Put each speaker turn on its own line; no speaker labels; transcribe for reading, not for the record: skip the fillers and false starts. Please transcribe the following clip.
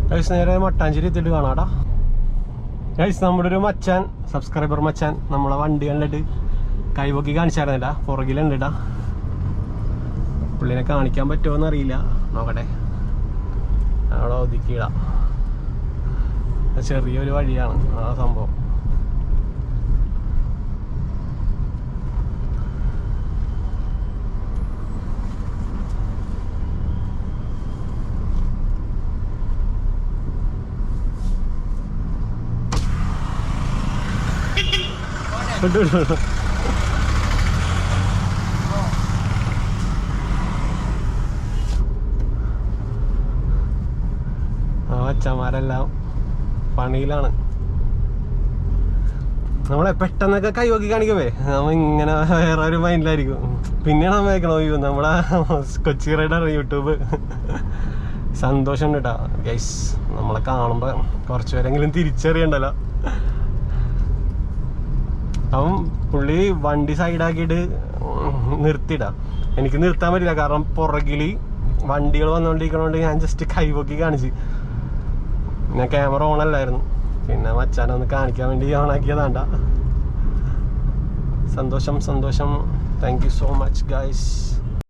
Guys നേരെ മട്ടാഞ്ചേരി എത്തിയിട്ട് കാണാടാ. Guys നമ്മുടെ ഒരു മച്ചാൻ, സബ്സ്ക്രൈബർ മച്ചാൻ നമ്മളെ വണ്ടി കണ്ടിട്ട് കൈവക്കി കാണിച്ചായിരുന്നില്ല, പുറകിലുണ്ടിട്ടാ. പുള്ളിനെ കാണിക്കാൻ പറ്റുമോന്ന് അറിയില്ല, നോക്കട്ടെ. അവിടെ ഒതുക്കിയിടാം. ചെറിയൊരു വഴിയാണ് ആ സംഭവം. അച്ഛന്മാരെല്ലാം പണിയിലാണ്. നമ്മളെ പെട്ടെന്നൊക്കെ കൈവക്കി കാണിക്കവേ നമ്മ ഇങ്ങനെ വേറെ ഒരു മൈൻഡിലായിരിക്കും. പിന്നെയാണ് നമ്മ കേൾക്കണോ നമ്മളെ കൊച്ചി റൈഡർ യൂട്യൂബ്. സന്തോഷം കേട്ടാ ഗൈസ്, നമ്മളെ കാണുമ്പോ കുറച്ചു പേരെങ്കിലും തിരിച്ചറിയണ്ടല്ലോ. അപ്പം പുള്ളി വണ്ടി സൈഡാക്കിയിട്ട് നിർത്തിയിടാം. എനിക്ക് നിർത്താൻ പറ്റില്ല, കാരണം പുറകിൽ വണ്ടികൾ വന്നുകൊണ്ടിരിക്കണോണ്ട് ഞാൻ ജസ്റ്റ് കൈവക്കി കാണിച്ച്. ഞാൻ ക്യാമറ ഓൺ അല്ലായിരുന്നു, പിന്നെ മച്ചാനൊന്ന് കാണിക്കാൻ വേണ്ടി ഓണാക്കിയതാണ്ട. സന്തോഷം സന്തോഷം. Thank you so much guys.